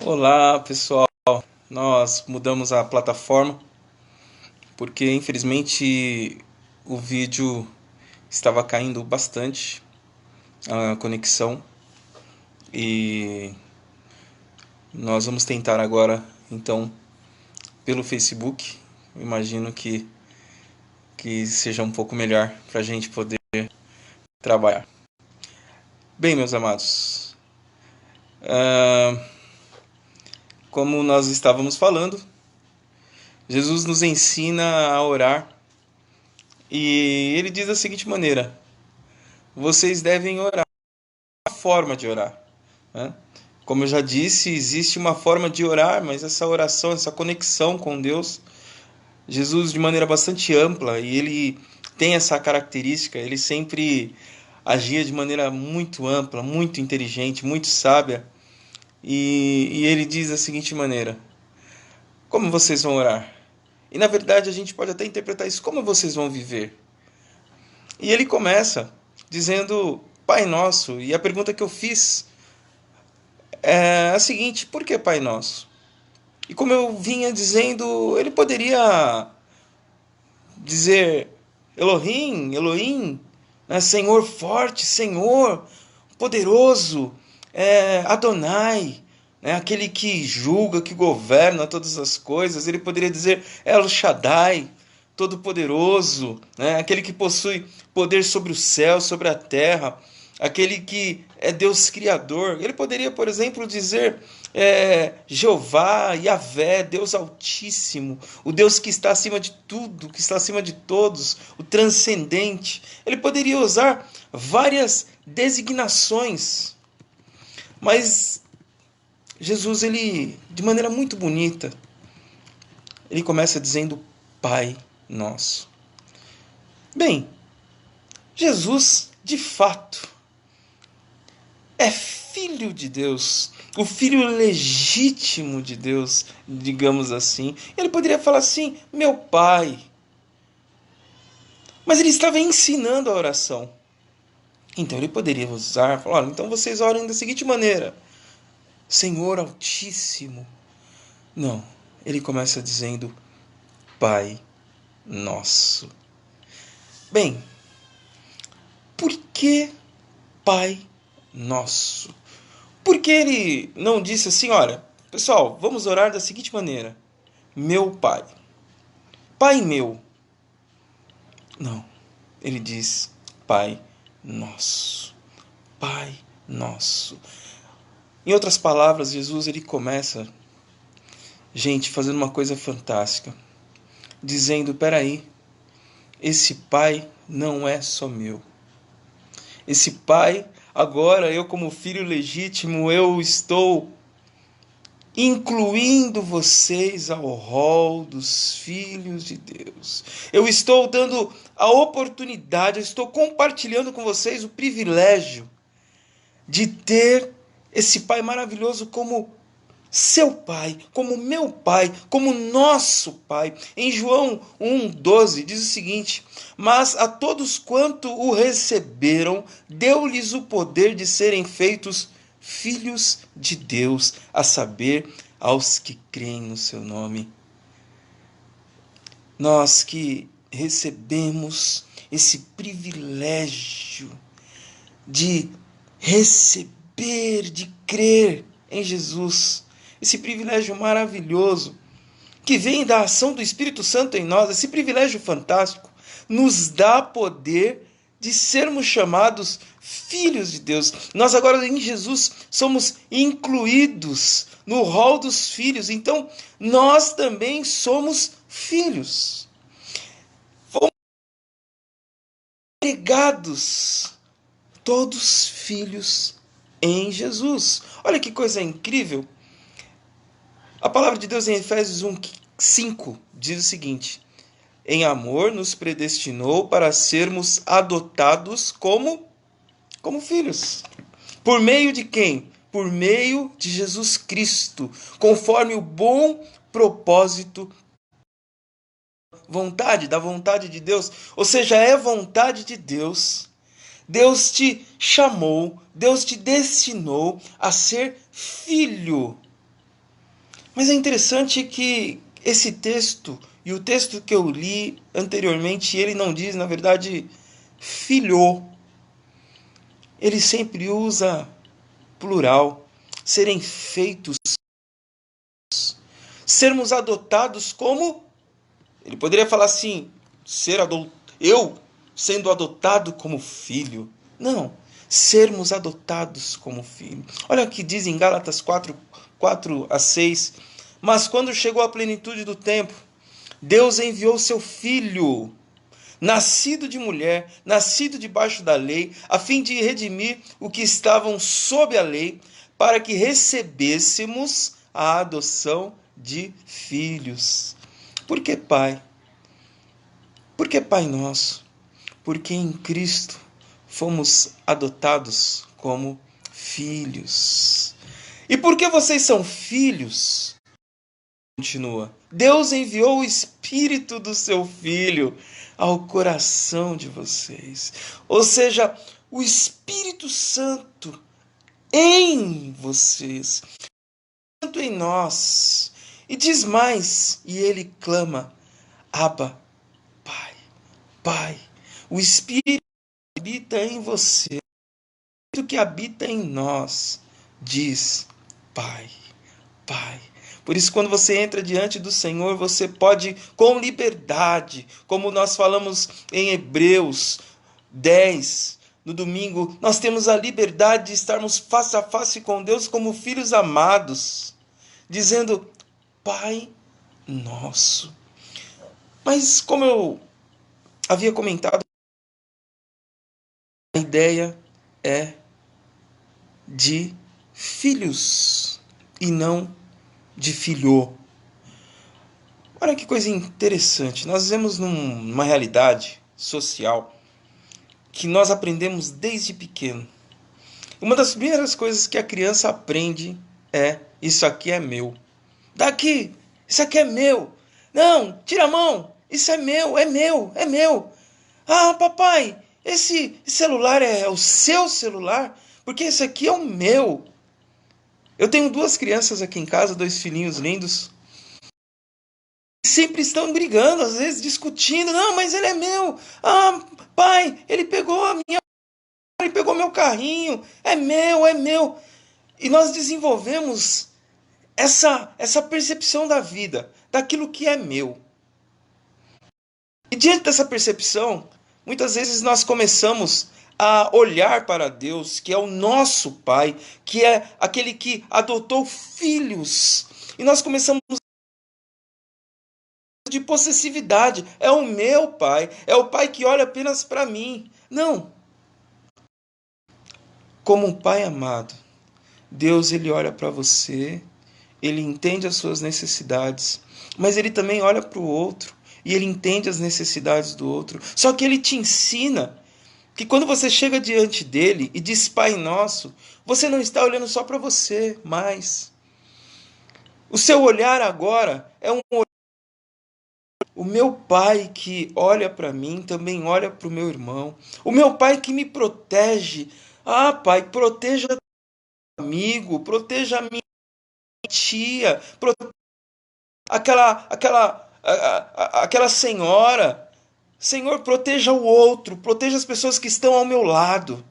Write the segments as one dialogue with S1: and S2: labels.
S1: Olá, pessoal. Nós mudamos a plataforma porque infelizmente o vídeo estava caindo bastante a conexão e nós vamos tentar agora então pelo Facebook. Imagino que seja um pouco melhor para a gente poder trabalhar. Bem, meus amados, como nós estávamos falando, Jesus nos ensina a orar e ele diz da seguinte maneira: vocês devem orar. Uma forma de orar, né? Como eu já disse, existe uma forma de orar, mas essa oração, essa conexão com Deus, Jesus de maneira bastante ampla, e ele tem essa característica, ele sempre agia de maneira muito ampla, muito inteligente, muito sábia, e ele diz da seguinte maneira: como vocês vão orar? E na verdade a gente pode até interpretar isso: como vocês vão viver? E ele começa dizendo Pai Nosso, e a pergunta que eu fiz é a seguinte: por que Pai Nosso? E como eu vinha dizendo, ele poderia dizer Elohim, Elohim, né? Senhor forte, Senhor poderoso, Adonai, né? Aquele que julga, que governa todas as coisas. Ele poderia dizer El Shaddai, todo-poderoso, né? Aquele que possui poder sobre o céu, sobre a terra, aquele que é Deus Criador. Ele poderia, por exemplo, dizer Jeová, Yahvé, Deus Altíssimo, o Deus que está acima de tudo, que está acima de todos, o transcendente. Ele poderia usar várias designações, mas Jesus, ele, de maneira muito bonita, ele começa dizendo Pai Nosso. Bem, Jesus, de fato, é filho de Deus, o filho legítimo de Deus, digamos assim. Ele poderia falar assim, meu pai. Mas ele estava ensinando a oração. Então ele poderia usar, falar, então vocês orem da seguinte maneira: Senhor Altíssimo. Não, ele começa dizendo Pai Nosso. Bem, por que Pai Nosso? Porque ele não disse assim, olha, pessoal, vamos orar da seguinte maneira: meu Pai, Pai meu. Não, ele diz Pai Nosso, Pai Nosso. Em outras palavras, Jesus ele começa, gente, fazendo uma coisa fantástica, dizendo, peraí, esse Pai não é só meu. Esse Pai, agora eu como filho legítimo, eu estou incluindo vocês ao rol dos filhos de Deus. Eu estou dando a oportunidade, eu estou compartilhando com vocês o privilégio de ter esse Pai maravilhoso como seu Pai, como meu Pai, como nosso Pai. Em João 1,12 diz o seguinte: mas a todos quanto o receberam, deu-lhes o poder de serem feitos filhos de Deus, a saber, aos que creem no seu nome. Nós que recebemos esse privilégio de receber, de crer em Jesus, esse privilégio maravilhoso que vem da ação do Espírito Santo em nós, esse privilégio fantástico, nos dá poder de sermos chamados filhos de Deus. Nós agora em Jesus somos incluídos no rol dos filhos, então nós também somos filhos. Fomos pregados, todos filhos em Jesus. Olha que coisa incrível. A palavra de Deus em Efésios 1,5 diz o seguinte: em amor nos predestinou para sermos adotados como filhos. Por meio de quem? Por meio de Jesus Cristo, conforme o bom propósito, da vontade de Deus. Ou seja, é vontade de Deus. Deus te chamou, Deus te destinou a ser filho. Mas é interessante que esse texto e o texto que eu li anteriormente, ele não diz, na verdade, filho. Ele sempre usa plural. Serem feitos, sermos adotados como... Ele poderia falar assim, eu sendo adotado como filho. Não, sermos adotados como filho. Olha o que diz em Gálatas 4:4-6. Mas quando chegou a plenitude do tempo, Deus enviou seu filho, nascido de mulher, nascido debaixo da lei, a fim de redimir os que estavam sob a lei, para que recebêssemos a adoção de filhos. Por que Pai? Por que Pai nosso? Porque em Cristo fomos adotados como filhos. E por que vocês são filhos? Continua. Deus enviou o Espírito do seu Filho ao coração de vocês. Ou seja, o Espírito Santo em vocês, Santo em nós. E diz mais, e ele clama, Abba, Pai, Pai. O Espírito que habita em você, o Espírito que habita em nós, diz, Pai, Pai. Por isso, quando você entra diante do Senhor, você pode, com liberdade, como nós falamos em Hebreus 10, no domingo, nós temos a liberdade de estarmos face a face com Deus como filhos amados, dizendo, Pai nosso. Mas, como eu havia comentado, a ideia é de filhos e não de filho. Olha que coisa interessante. Nós vivemos numa realidade social que nós aprendemos desde pequeno. Uma das primeiras coisas que a criança aprende é: isso aqui é meu. Daqui, isso aqui é meu. Não, tira a mão. Isso é meu, é meu, é meu. Ah, papai, esse celular é o seu celular? Porque esse aqui é o meu. Eu tenho duas crianças aqui em casa, dois filhinhos lindos. Sempre estão brigando, às vezes discutindo. Não, mas ele é meu. Ah, pai, ele pegou ele pegou meu carrinho. É meu, é meu. E nós desenvolvemos essa percepção da vida, daquilo que é meu. E diante dessa percepção, muitas vezes nós começamos a olhar para Deus, que é o nosso Pai, que é aquele que adotou filhos. E nós começamos de possessividade. É o meu pai, é o pai que olha apenas para mim. Não. Como um pai amado, Deus ele olha para você, ele entende as suas necessidades, mas ele também olha para o outro e ele entende as necessidades do outro. Só que ele te ensina que quando você chega diante dele e diz Pai Nosso, você não está olhando só para você, mas o seu olhar agora é um olhar. O meu pai que olha para mim também olha para o meu irmão. O meu pai que me protege. Ah, pai, proteja meu amigo, proteja a minha tia, proteja aquela senhora. Senhor, proteja o outro, proteja as pessoas que estão ao meu lado.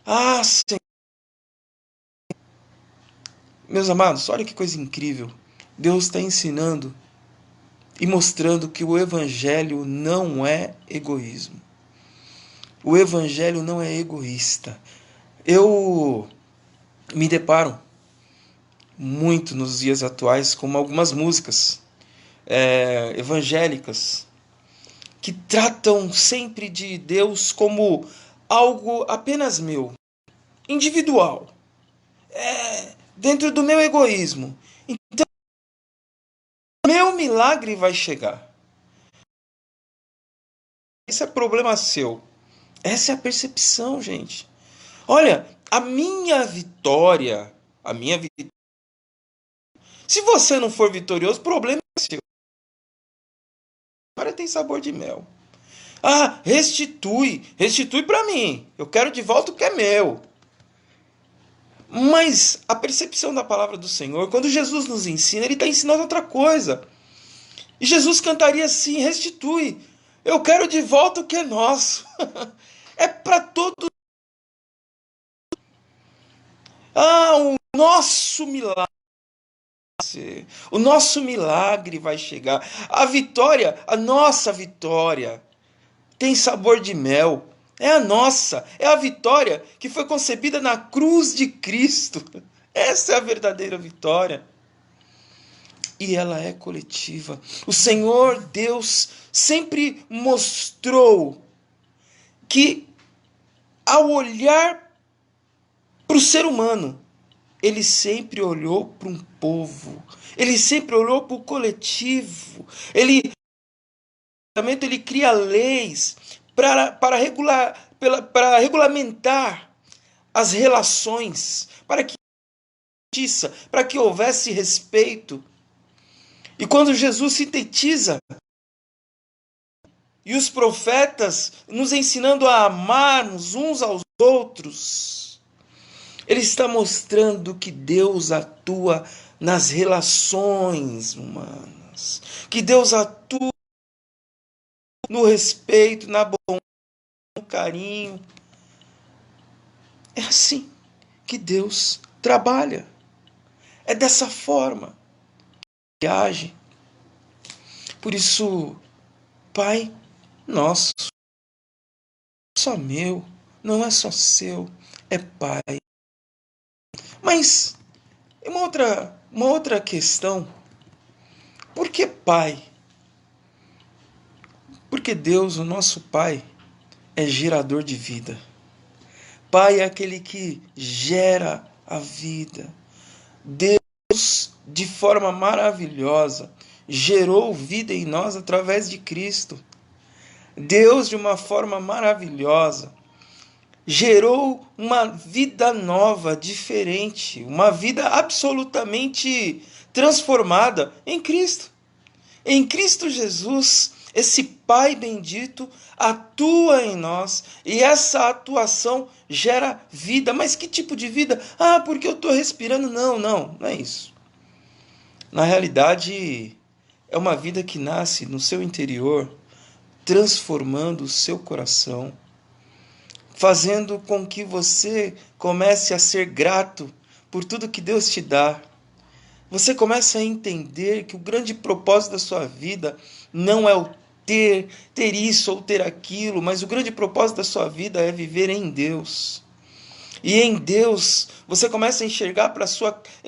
S1: Ah, Senhor. Meus amados, olha que coisa incrível. Deus está ensinando e mostrando que o Evangelho não é egoísmo. O Evangelho não é egoísta. Eu me deparo muito nos dias atuais com algumas músicas evangélicas que tratam sempre de Deus como algo apenas meu, individual, dentro do meu egoísmo. Então, meu milagre vai chegar. Isso é problema seu. Essa é a percepção, gente. Olha, a minha vitória. Se você não for vitorioso, o problema é seu. Agora tem sabor de mel. Ah, restitui para mim. Eu quero de volta o que é meu. Mas a percepção da palavra do Senhor, quando Jesus nos ensina, ele está ensinando outra coisa. E Jesus cantaria assim: restitui, eu quero de volta o que é nosso. É para todo. O nosso milagre. O nosso milagre vai chegar. A vitória, a nossa vitória, tem sabor de mel. É a nossa. É a vitória que foi concebida na cruz de Cristo. Essa é a verdadeira vitória. E ela é coletiva. O Senhor Deus sempre mostrou que, ao olhar para o ser humano, ele sempre olhou para um povo, ele sempre olhou para o coletivo. Ele cria leis para regulamentar as relações, para que houvesse respeito. E quando Jesus sintetiza, e os profetas nos ensinando a amarmos uns aos outros, ele está mostrando que Deus atua nas relações humanas, que Deus atua no respeito, na bondade, no carinho. É assim que Deus trabalha. É dessa forma que age. Por isso, Pai nosso, só meu, não é só seu, é Pai. Mas uma outra questão: por que Pai? Porque Deus, o nosso Pai, é gerador de vida. Pai é aquele que gera a vida. Deus, de forma maravilhosa, gerou vida em nós através de Cristo. Deus, de uma forma maravilhosa, gerou uma vida nova, diferente, uma vida absolutamente transformada em Cristo. Em Cristo Jesus, esse Pai bendito atua em nós e essa atuação gera vida. Mas que tipo de vida? Porque eu estou respirando. Não é isso. Na realidade, é uma vida que nasce no seu interior, transformando o seu coração, fazendo com que você comece a ser grato por tudo que Deus te dá. Você começa a entender que o grande propósito da sua vida não é o ter isso ou ter aquilo, mas o grande propósito da sua vida é viver em Deus. E em Deus, você começa a enxergar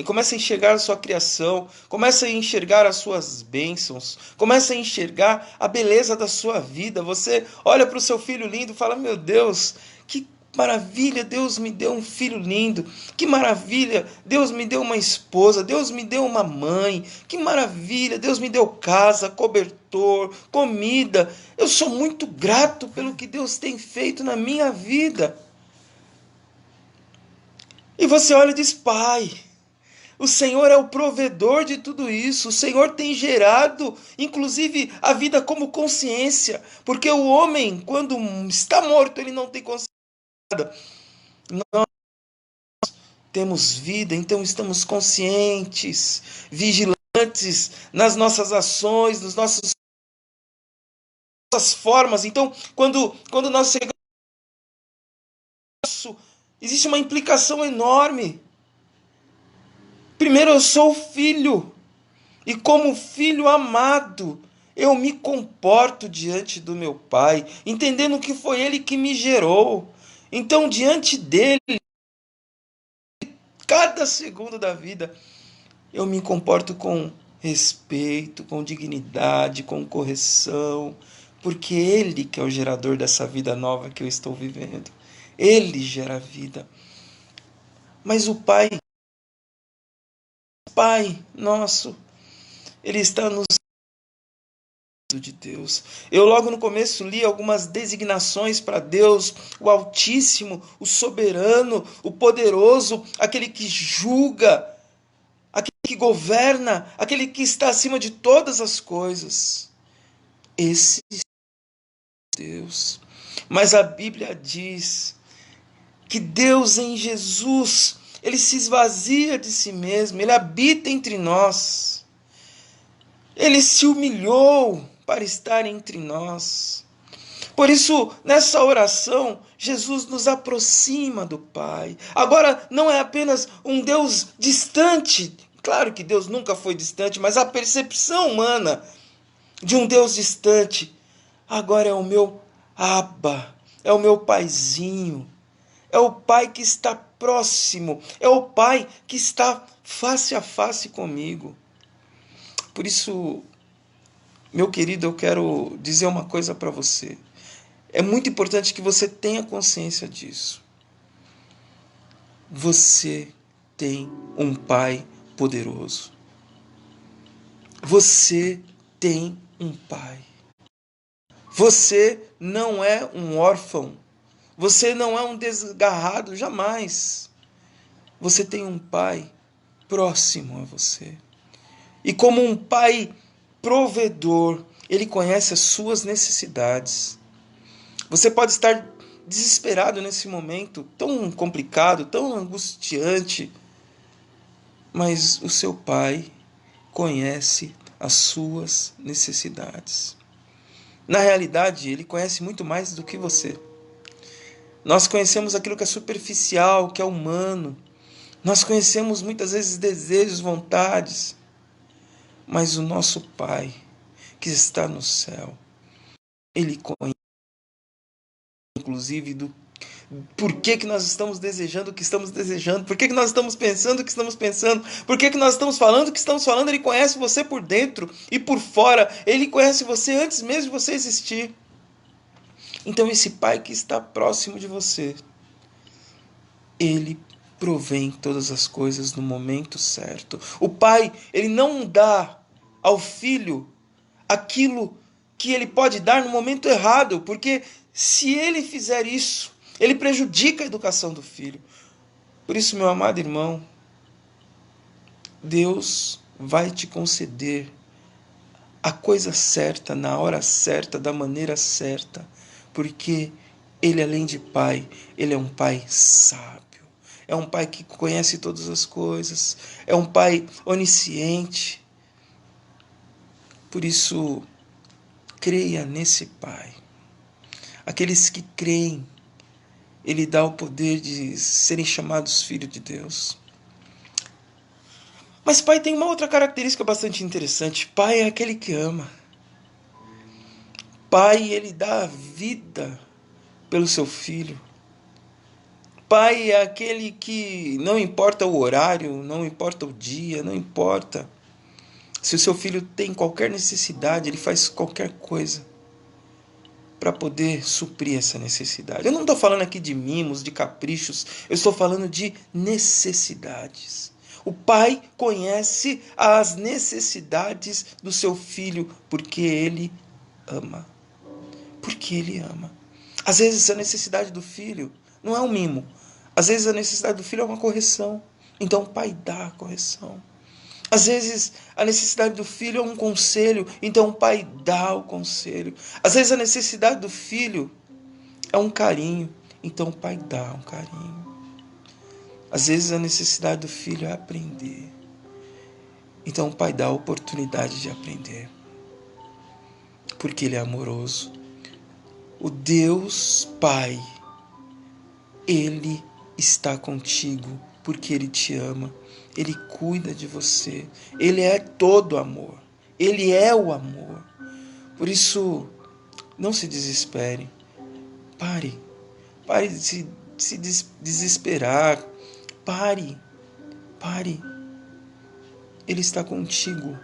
S1: começa a enxergar a sua criação, começa a enxergar as suas bênçãos, começa a enxergar a beleza da sua vida. Você olha para o seu filho lindo e fala: meu Deus, que maravilha, Deus me deu um filho lindo. Que maravilha, Deus me deu uma esposa, Deus me deu uma mãe. Que maravilha, Deus me deu casa, cobertor, comida. Eu sou muito grato pelo que Deus tem feito na minha vida. E você olha e diz: Pai, o Senhor é o provedor de tudo isso. O Senhor tem gerado, inclusive, a vida como consciência. Porque o homem, quando está morto, ele não tem consciência. Nós temos vida, então estamos conscientes, vigilantes nas nossas ações, nas nossas formas. Então, quando nós chegamos, existe uma implicação enorme. Primeiro, eu sou filho. E como filho amado, eu me comporto diante do meu Pai, entendendo que foi Ele que me gerou. Então, diante dele, cada segundo da vida, eu me comporto com respeito, com dignidade, com correção, porque Ele que é o gerador dessa vida nova que eu estou vivendo. Ele gera vida. Mas o Pai nosso, Ele está nos de Deus. Eu logo no começo li algumas designações para Deus: o Altíssimo, o Soberano, o Poderoso, aquele que julga, aquele que governa, aquele que está acima de todas as coisas. Esse é Deus. Mas a Bíblia diz que Deus em Jesus Ele se esvazia de si mesmo, ele habita entre nós. Ele se humilhou para estar entre nós. Por isso, nessa oração, Jesus nos aproxima do Pai. Agora, não é apenas um Deus distante. Claro que Deus nunca foi distante, mas a percepção humana de um Deus distante agora é o meu Abba, é o meu paizinho, é o Pai que está próximo, é o Pai que está face a face comigo. Por isso, meu querido, eu quero dizer uma coisa para você. É muito importante que você tenha consciência disso. Você tem um Pai poderoso. Você tem um Pai. Você não é um órfão. Você não é um desgarrado, jamais. Você tem um Pai próximo a você. E como um Pai provedor, Ele conhece as suas necessidades. Você pode estar desesperado nesse momento tão complicado, tão angustiante, mas o seu Pai conhece as suas necessidades. Na realidade, Ele conhece muito mais do que você. Nós conhecemos aquilo que é superficial, que é humano. Nós conhecemos muitas vezes desejos, vontades. Mas o nosso Pai, que está no céu, Ele conhece, inclusive, do porquê que nós estamos desejando o que estamos desejando, por que nós estamos pensando o que estamos pensando, por que nós estamos falando o que estamos falando. Ele conhece você por dentro e por fora. Ele conhece você antes mesmo de você existir. Então esse Pai que está próximo de você, Ele provém todas as coisas no momento certo. O Pai, Ele não dá ao Filho aquilo que Ele pode dar no momento errado, porque se Ele fizer isso, Ele prejudica a educação do filho. Por isso, meu amado irmão, Deus vai te conceder a coisa certa, na hora certa, da maneira certa, porque Ele, além de Pai, Ele é um Pai sábio. É um Pai que conhece todas as coisas. É um Pai onisciente. Por isso, creia nesse Pai. Aqueles que creem, Ele dá o poder de serem chamados filhos de Deus. Mas Pai tem uma outra característica bastante interessante. Pai é aquele que ama. Pai, Ele dá a vida pelo seu filho. Pai é aquele que não importa o horário, não importa o dia, não importa. Se o seu filho tem qualquer necessidade, ele faz qualquer coisa para poder suprir essa necessidade. Eu não estou falando aqui de mimos, de caprichos, eu estou falando de necessidades. O pai conhece as necessidades do seu filho porque ele ama. Porque ele ama. Às vezes a necessidade do filho não é um mimo. Às vezes a necessidade do filho é uma correção. Então o pai dá a correção. Às vezes a necessidade do filho é um conselho. Então o pai dá o conselho. Às vezes a necessidade do filho é um carinho. Então o pai dá um carinho. Às vezes a necessidade do filho é aprender. Então o pai dá a oportunidade de aprender. Porque ele é amoroso. O Deus Pai, Ele está contigo porque Ele te ama. Ele cuida de você. Ele é todo amor. Ele é o amor. Por isso, não se desespere. Pare. Pare de se desesperar. Pare. Ele está contigo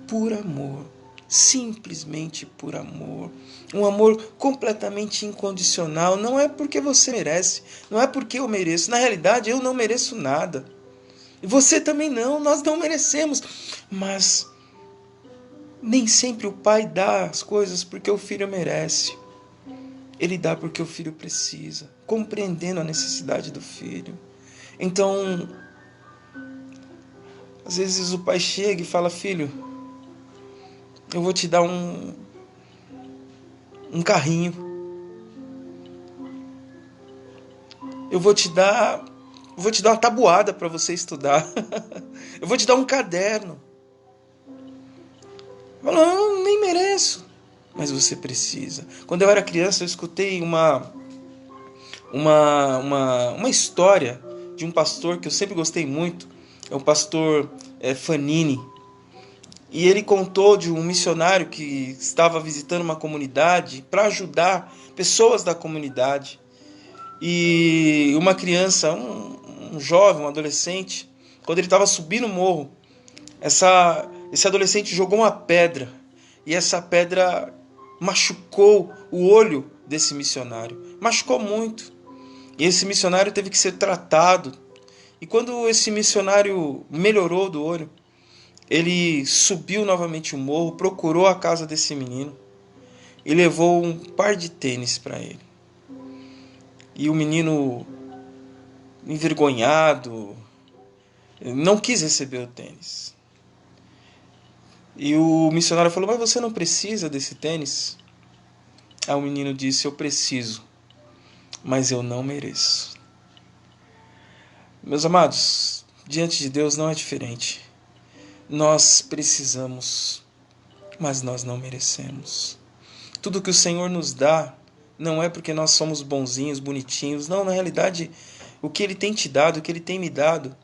S1: por amor. Simplesmente por amor. Um amor completamente incondicional. Não é porque você merece. Não é porque eu mereço. Na realidade, eu não mereço nada. E você também não. Nós não merecemos. Mas nem sempre o pai dá as coisas porque o filho merece. Ele dá porque o filho precisa. Compreendendo a necessidade do filho. Então, às vezes o pai chega e fala: filho, eu vou te dar um carrinho. Eu vou te dar Eu vou te dar uma tabuada para você estudar. Eu vou te dar um caderno. Eu falo, eu nem mereço. Mas você precisa. Quando eu era criança, eu escutei uma história de um pastor que eu sempre gostei muito. É o pastor Fanini. E ele contou de um missionário que estava visitando uma comunidade para ajudar pessoas da comunidade. E uma criança, um jovem, um adolescente, quando ele estava subindo o morro, esse adolescente jogou uma pedra. E essa pedra machucou o olho desse missionário. Machucou muito. E esse missionário teve que ser tratado. E quando esse missionário melhorou do olho, ele subiu novamente o morro, procurou a casa desse menino e levou um par de tênis para ele. E o menino, envergonhado, não quis receber o tênis. E o missionário falou, mas você não precisa desse tênis? Aí o menino disse, eu preciso, mas eu não mereço. Meus amados, diante de Deus não é diferente. Nós precisamos, mas nós não merecemos. Tudo que o Senhor nos dá não é porque nós somos bonzinhos, bonitinhos. Não, na realidade, o que Ele tem te dado, o que Ele tem me dado,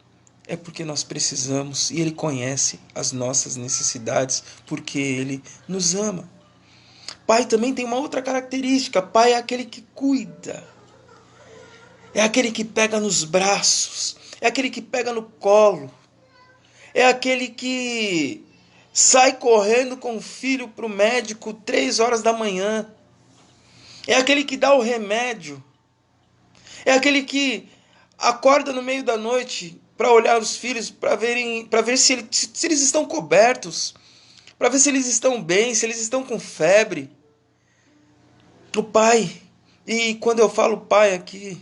S1: é porque nós precisamos. E Ele conhece as nossas necessidades, porque Ele nos ama. Pai também tem uma outra característica. Pai é aquele que cuida. É aquele que pega nos braços. É aquele que pega no colo. É aquele que sai correndo com o filho para o médico 3 horas da manhã. É aquele que dá o remédio. É aquele que acorda no meio da noite para olhar os filhos, para ver se eles estão cobertos, para ver se eles estão bem, se eles estão com febre. O pai. E quando eu falo pai aqui,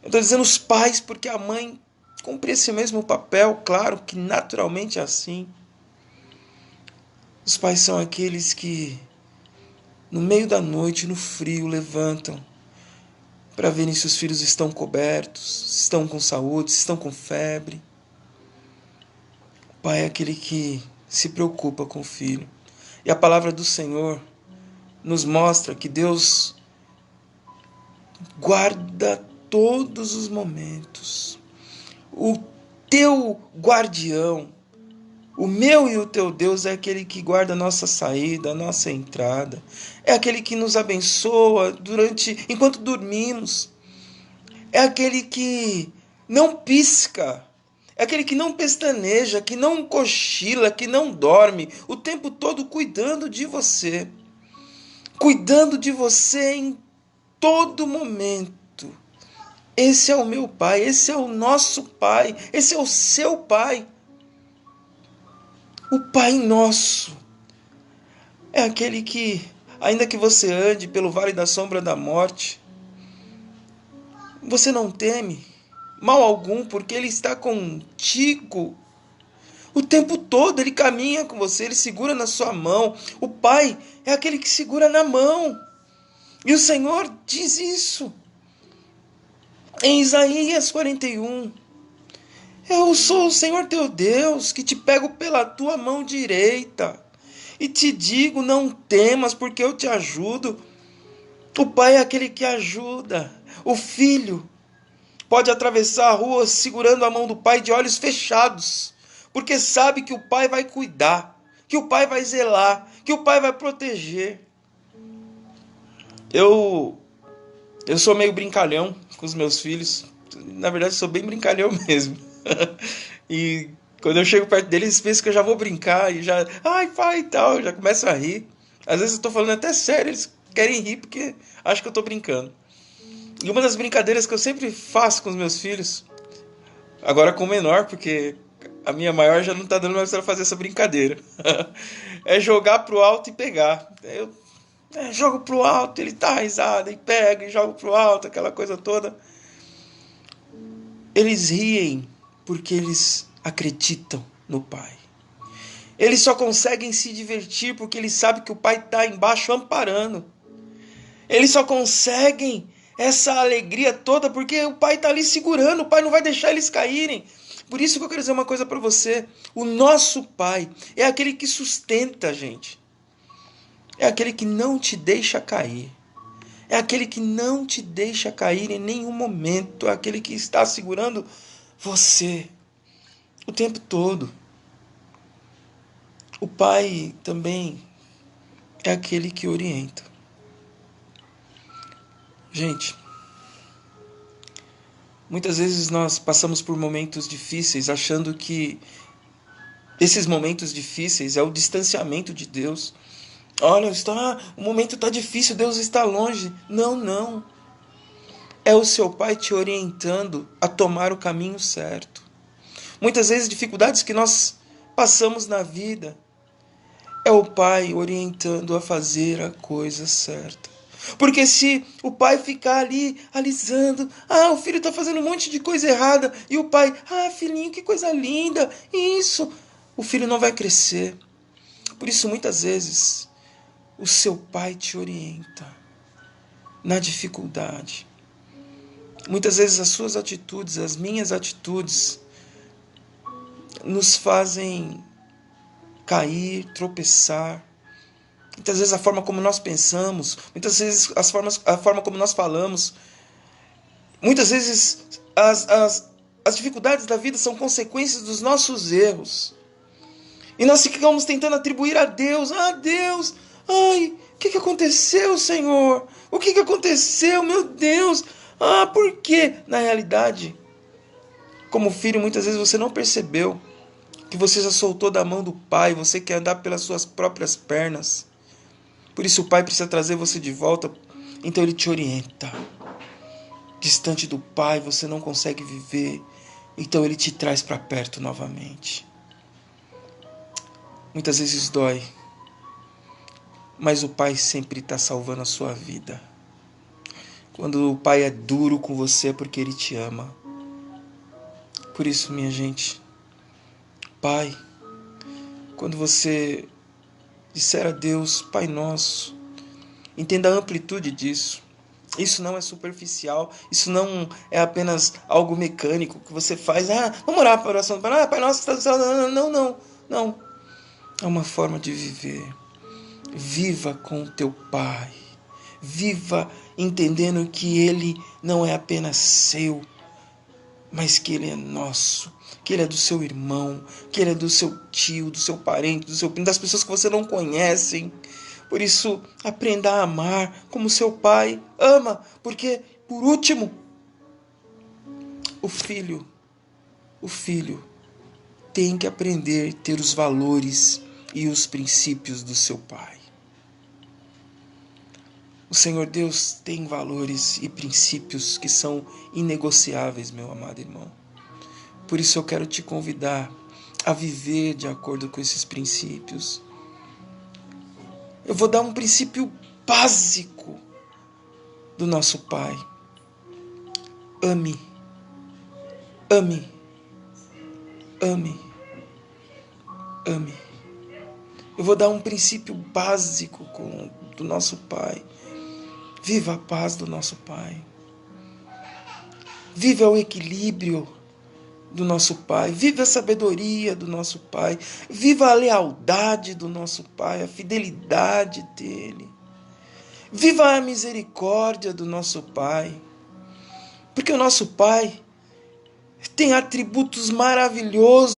S1: eu estou dizendo os pais, porque a mãe cumpre esse mesmo papel, claro que naturalmente é assim. Os pais são aqueles que, no meio da noite, no frio, levantam para verem se os filhos estão cobertos, se estão com saúde, se estão com febre. O pai é aquele que se preocupa com o filho. E a palavra do Senhor nos mostra que Deus guarda todos os momentos. O teu guardião, o meu e o teu Deus é aquele que guarda a nossa saída, a nossa entrada. É aquele que nos abençoa enquanto dormimos. É aquele que não pisca. É aquele que não pestaneja, que não cochila, que não dorme. O tempo todo cuidando de você. Cuidando de você em todo momento. Esse é o meu Pai, esse é o nosso Pai, esse é o seu Pai. O Pai nosso é aquele que, ainda que você ande pelo vale da sombra da morte, você não teme mal algum, porque Ele está contigo. O tempo todo Ele caminha com você, Ele segura na sua mão. O Pai é aquele que segura na mão. E o Senhor diz isso em Isaías 41. Eu sou o Senhor teu Deus, que te pego pela tua mão direita e te digo, não temas, porque eu te ajudo. O pai é aquele que ajuda. O filho pode atravessar a rua segurando a mão do pai de olhos fechados, porque sabe que o pai vai cuidar, que o pai vai zelar, que o pai vai proteger. Eu sou meio brincalhão com os meus filhos. Na verdade, sou bem brincalhão mesmo. E quando eu chego perto deles, eles pensam que eu já vou brincar e já, ai pai e tal, já começam a rir. Às vezes eu tô falando até sério, eles querem rir porque acham que eu tô brincando. E uma das brincadeiras que eu sempre faço com os meus filhos, agora com o menor, porque a minha maior já não tá dando mais pra fazer essa brincadeira, é jogar pro alto e pegar. Eu jogo pro alto, ele tá risado, e pega, e joga pro alto, aquela coisa toda. Eles riem porque eles acreditam no Pai. Eles só conseguem se divertir porque eles sabem que o Pai está embaixo amparando. Eles só conseguem essa alegria toda, porque o Pai está ali segurando, o Pai não vai deixar eles caírem. Por isso que eu quero dizer uma coisa para você: o nosso Pai é aquele que sustenta a gente, é aquele que não te deixa cair, é aquele que não te deixa cair em nenhum momento, é aquele que está segurando você o tempo todo. O Pai também é aquele que orienta. Gente, muitas vezes nós passamos por momentos difíceis achando que esses momentos difíceis é o distanciamento de Deus. Olha, o momento está difícil, Deus está longe. Não, não. É o seu Pai te orientando a tomar o caminho certo. Muitas vezes dificuldades que nós passamos na vida é o Pai orientando a fazer a coisa certa. Porque se o pai ficar ali alisando, o filho está fazendo um monte de coisa errada, e o pai, filhinho, que coisa linda, isso, o filho não vai crescer. Por isso, muitas vezes, o seu pai te orienta na dificuldade. Muitas vezes as suas atitudes, as minhas atitudes, nos fazem cair, tropeçar. Muitas vezes a forma como nós pensamos, muitas vezes a forma como nós falamos, muitas vezes as dificuldades da vida são consequências dos nossos erros. E nós ficamos tentando atribuir a Deus, Deus, o que aconteceu, Senhor? O que aconteceu, meu Deus? Por quê? Na realidade, como filho, muitas vezes você não percebeu que você já soltou da mão do Pai, você quer andar pelas suas próprias pernas. Por isso o Pai precisa trazer você de volta, então Ele te orienta. Distante do Pai você não consegue viver, então Ele te traz para perto novamente. Muitas vezes dói, mas o Pai sempre está salvando a sua vida. Quando o Pai é duro com você é porque Ele te ama. Por isso, minha gente, Pai, quando você disser a Deus, Pai Nosso, entenda a amplitude disso. Isso não é superficial, isso não é apenas algo mecânico que você faz. Vamos orar para a oração, Pai Nosso que está no céu. Não. É uma forma de viver. Viva com o teu Pai. Viva entendendo que Ele não é apenas seu, mas que Ele é nosso, que Ele é do seu irmão, que Ele é do seu tio, do seu parente, do seu primo, das pessoas que você não conhece. Por isso, aprenda a amar como seu Pai ama, porque, por último, o filho tem que aprender a ter os valores e os princípios do seu Pai. O Senhor Deus tem valores e princípios que são inegociáveis, meu amado irmão. Por isso eu quero te convidar a viver de acordo com esses princípios. Eu vou dar um princípio básico do nosso Pai. Ame. Ame. Ame. Ame. Eu vou dar um princípio básico do nosso Pai. Viva a paz do nosso Pai. Viva o equilíbrio do nosso Pai. Viva a sabedoria do nosso Pai. Viva a lealdade do nosso Pai, a fidelidade dEle. Viva a misericórdia do nosso Pai. Porque o nosso Pai tem atributos maravilhosos,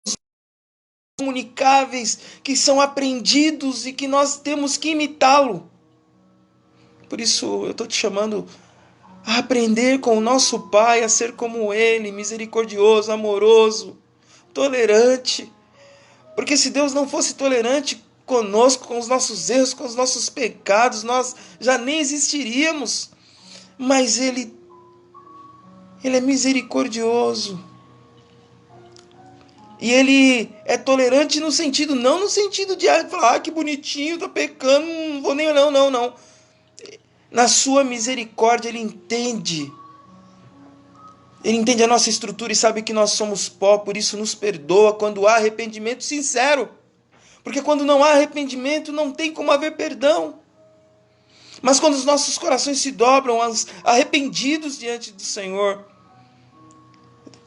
S1: comunicáveis, que são aprendidos e que nós temos que imitá-lo. Por isso eu estou te chamando a aprender com o nosso Pai, a ser como Ele, misericordioso, amoroso, tolerante. Porque se Deus não fosse tolerante conosco, com os nossos erros, com os nossos pecados, nós já nem existiríamos. Mas Ele é misericordioso. E Ele é tolerante no sentido, não no sentido de falar, que bonitinho, tá pecando, não vou nem... Não. Na sua misericórdia Ele entende a nossa estrutura e sabe que nós somos pó, por isso nos perdoa quando há arrependimento sincero. Porque quando não há arrependimento não tem como haver perdão. Mas quando os nossos corações se dobram arrependidos diante do Senhor,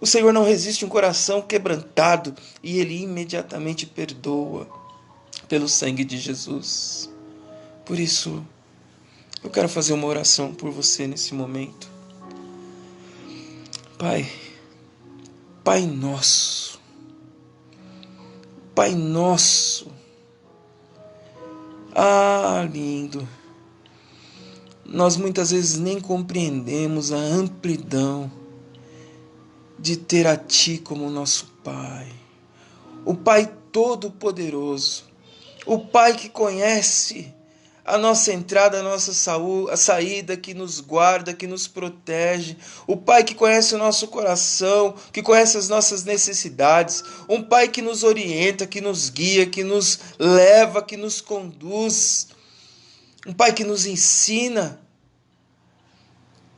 S1: o Senhor não resiste um coração quebrantado e Ele imediatamente perdoa pelo sangue de Jesus. Por isso, eu quero fazer uma oração por você nesse momento. Pai, Pai nosso, Pai nosso, lindo, nós muitas vezes nem compreendemos a amplidão de ter a Ti como nosso Pai, o Pai Todo-Poderoso, o Pai que conhece a nossa entrada, a nossa a saída, que nos guarda, que nos protege, o Pai que conhece o nosso coração, que conhece as nossas necessidades, um Pai que nos orienta, que nos guia, que nos leva, que nos conduz, um Pai que nos ensina,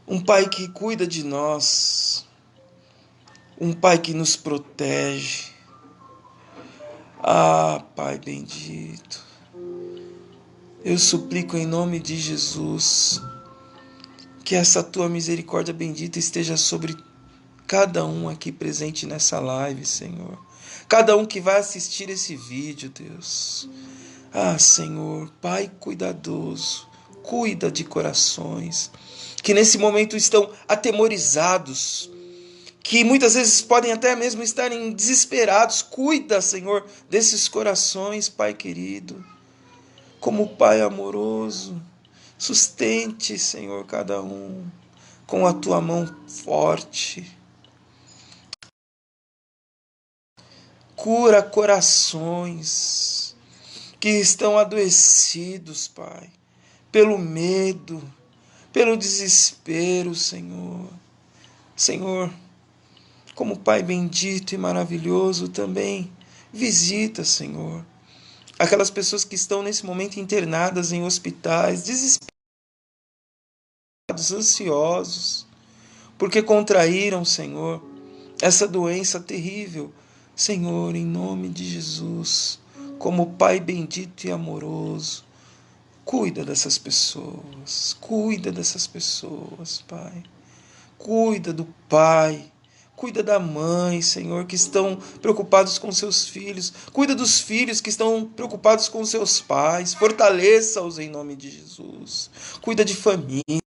S1: um Pai que cuida de nós, um Pai que nos protege. Pai bendito, eu suplico em nome de Jesus que essa Tua misericórdia bendita esteja sobre cada um aqui presente nessa live, Senhor. Cada um que vai assistir esse vídeo, Deus. Senhor, Pai cuidadoso, cuida de corações que nesse momento estão atemorizados, que muitas vezes podem até mesmo estarem desesperados. Cuida, Senhor, desses corações, Pai querido. Como Pai amoroso, sustente, Senhor, cada um com a Tua mão forte. Cura corações que estão adoecidos, Pai, pelo medo, pelo desespero, Senhor. Senhor, como Pai bendito e maravilhoso, também visita, Senhor, aquelas pessoas que estão nesse momento internadas em hospitais, desesperados, ansiosos, porque contraíram, Senhor, essa doença terrível. Senhor, em nome de Jesus, como Pai bendito e amoroso, cuida dessas pessoas, Pai. Cuida do pai, cuida da mãe, Senhor, que estão preocupados com seus filhos. Cuida dos filhos que estão preocupados com seus pais. Fortaleça-os em nome de Jesus. Cuida de família.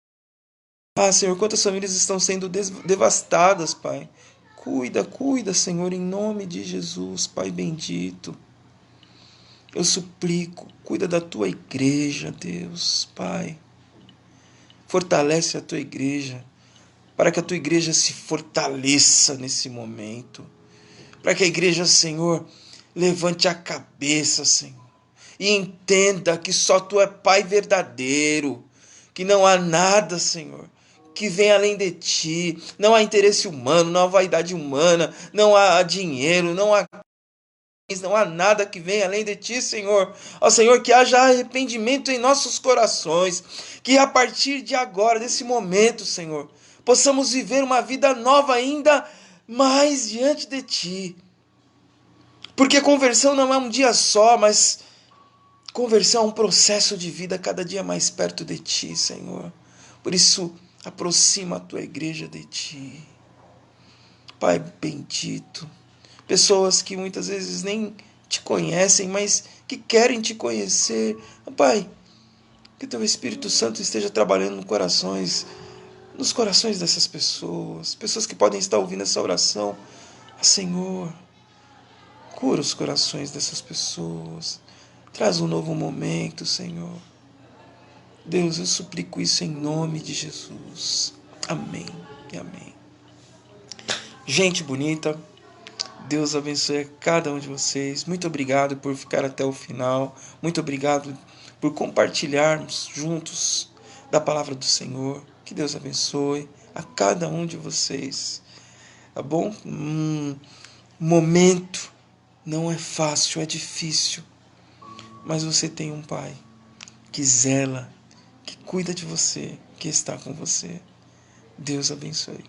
S1: Senhor, quantas famílias estão sendo devastadas, Pai. Cuida, Senhor, em nome de Jesus, Pai bendito. Eu suplico, cuida da Tua igreja, Deus, Pai. Fortalece a Tua igreja, para que a Tua igreja se fortaleça nesse momento. Para que a igreja, Senhor, levante a cabeça, Senhor, e entenda que só Tu é Pai verdadeiro, que não há nada, Senhor, que vem além de Ti. Não há interesse humano, não há vaidade humana, não há dinheiro, não há nada que venha além de Ti, Senhor. Ó Senhor, que haja arrependimento em nossos corações, que a partir de agora, desse momento, Senhor, possamos viver uma vida nova ainda mais diante de Ti. Porque conversão não é um dia só, mas conversão é um processo de vida cada dia mais perto de Ti, Senhor. Por isso, aproxima a Tua igreja de Ti. Pai bendito, pessoas que muitas vezes nem Te conhecem, mas que querem Te conhecer. Pai, que Teu Espírito Santo esteja trabalhando nos corações dessas pessoas, pessoas que podem estar ouvindo essa oração. Senhor, cura os corações dessas pessoas, traz um novo momento, Senhor. Deus, eu suplico isso em nome de Jesus. Amém e amém. Gente bonita, Deus abençoe a cada um de vocês. Muito obrigado por ficar até o final. Muito obrigado por compartilharmos juntos da palavra do Senhor. Que Deus abençoe a cada um de vocês. Tá bom? Momento não é fácil, é difícil. Mas você tem um Pai que zela, que cuida de você, que está com você. Deus abençoe.